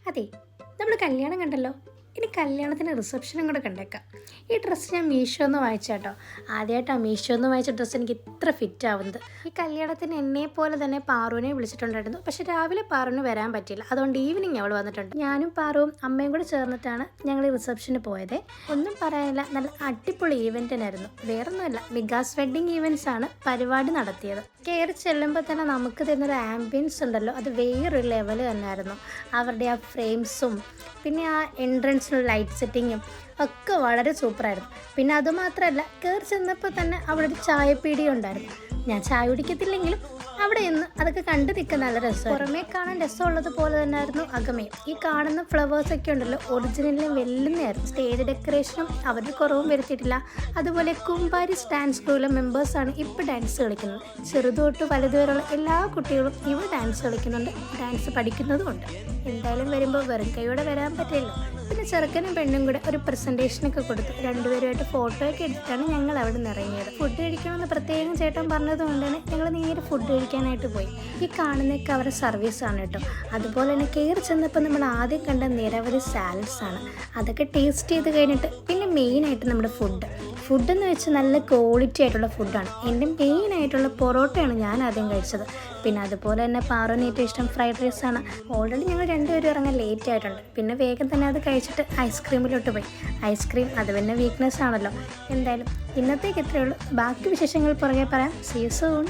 അതെ, നമ്മൾ കല്യാണം കണ്ടല്ലോ. ഇനി കല്യാണത്തിന് റിസപ്ഷനും കൂടെ കണ്ടേക്കാം. ഈ ഡ്രസ്സ് ഞാൻ മീഷോന്ന് വാങ്ങിച്ചാട്ടോ. ആദ്യമായിട്ടാണ് മീഷോന്ന് വാങ്ങിച്ച ഡ്രസ്സ് എനിക്ക് ഇത്ര ഫിറ്റ് ആവുന്നത്. ഈ കല്യാണത്തിന് എന്നെ പോലെ തന്നെ പാറുവിനെ വിളിച്ചിട്ടുണ്ടായിരുന്നു. പക്ഷെ രാവിലെ പാറുവിന് വരാൻ പറ്റിയില്ല. അതുകൊണ്ട് ഈവനിങ് അവൾ വന്നിട്ടുണ്ട്. ഞാനും പാറുവും അമ്മയും കൂടെ ചേർന്നിട്ടാണ് ഞങ്ങൾ ഈ റിസപ്ഷന് പോയത്. ഒന്നും പറയാനില്ല, നല്ല അടിപൊളി ഈവെൻറ്റിനായിരുന്നു. വേറൊന്നുമല്ല, മിഗാസ് വെഡ്ഡിങ് ഈവൻറ്റ്സ് ആണ് പരിപാടി നടത്തിയത്. കയറി ചെല്ലുമ്പോൾ തന്നെ നമുക്ക് തരുന്നൊരു ആംബിയൻസ് ഉണ്ടല്ലോ, അത് വേറൊരു ലെവൽ തന്നെയായിരുന്നു. അവരുടെ ആ ഫ്രെയിംസും പിന്നെ ആ എൻട്രൻസിനുള്ള ലൈറ്റ് സെറ്റിങ്ങും ഒക്കെ വളരെ സൂപ്പറായിരുന്നു. പിന്നെ അതുമാത്രമല്ല, കയറി ചെന്നപ്പോൾ തന്നെ അവിടെ ഒരു ചായപ്പീടി ഉണ്ടായിരുന്നു. ഞാൻ ചായ കുടിക്കത്തില്ലെങ്കിലും അവിടെ നിന്ന് അതൊക്കെ കണ്ടു നിൽക്കാൻ നല്ല രസം. പുറമേ കാണാൻ രസമുള്ളത് പോലെ തന്നെയായിരുന്നു അകമയും. ഈ കാണുന്ന ഫ്ലവേഴ്സൊക്കെ ഉണ്ടല്ലോ, ഒറിജിനലിലും വെല്ലുന്നതായിരുന്നു. സ്റ്റേജ് ഡെക്കറേഷനും അവർ കുറവും വരുത്തിയിട്ടില്ല. അതുപോലെ കുമ്പാരി ഡാൻസ് ക്രൂവിലെ മെമ്പേഴ്സാണ് ഇപ്പോൾ ഡാൻസ് കളിക്കുന്നത്. ചെറുതു തൊട്ട് വലുതുവരെയുള്ള എല്ലാ കുട്ടികളും ഇവിടെ ഡാൻസ് കളിക്കുന്നുണ്ട്, ഡാൻസ് പഠിക്കുന്നതുമുണ്ട്. എന്തായാലും വരുമ്പോൾ വെറും കൈയോടെ വരാൻ പറ്റില്ലല്ലോ. പിന്നെ ചെറുക്കനും പെണ്ണും കൂടെ ഒരു പ്രസൻറ്റേഷനൊക്കെ കൊടുത്തു. രണ്ടുപേരുമായിട്ട് ഫോട്ടോ ഒക്കെ എടുത്തിട്ടാണ് ഞങ്ങൾ അവിടെ നിന്ന് ഇറങ്ങിയത്. ഫുഡ് കഴിക്കണമെന്ന് പ്രത്യേകം ചേട്ടൻ പറഞ്ഞതുകൊണ്ട് തന്നെ ഞങ്ങൾ നേരെ ഫുഡ് കഴിക്കാനായിട്ട് പോയി. ഈ കാണുന്നതൊക്കെ അവരുടെ സർവീസാണ് കേട്ടോ. അതുപോലെ തന്നെ കയറി ചെന്നപ്പോൾ നമ്മൾ ആദ്യം കണ്ട നിരവധി സാലഡ്സ് ആണ്. അതൊക്കെ ടേസ്റ്റ് ചെയ്ത് കഴിഞ്ഞിട്ട് പിന്നെ മെയിനായിട്ട് നമ്മുടെ ഫുഡെന്ന് വെച്ചാൽ നല്ല ക്വാളിറ്റി ആയിട്ടുള്ള ഫുഡാണ്. എൻ്റെ മെയിനായിട്ടുള്ള പൊറോട്ടയാണ് ഞാൻ ആദ്യം കഴിച്ചത്. പിന്നെ അതുപോലെ തന്നെ പാറുവിന് ഏറ്റവും ഇഷ്ടം ഫ്രൈഡ് റൈസാണ്. ഓൾറെഡി ഞങ്ങൾ രണ്ടുപേരും ഇറങ്ങാൻ ലേറ്റ് ആയിട്ടുണ്ട്. പിന്നെ വേഗം തന്നെ അത് കഴിച്ചിട്ട് ഐസ്ക്രീമിലോട്ട് പോയി. ഐസ്ക്രീം അത് പിന്നെ വീക്ക്നെസ് ആണല്ലോ. എന്തായാലും ഇന്നത്തേക്ക് ഇത്രയേ ഉള്ളൂ. ബാക്കി വിശേഷങ്ങൾ പുറകെ പറയാം. See you soon.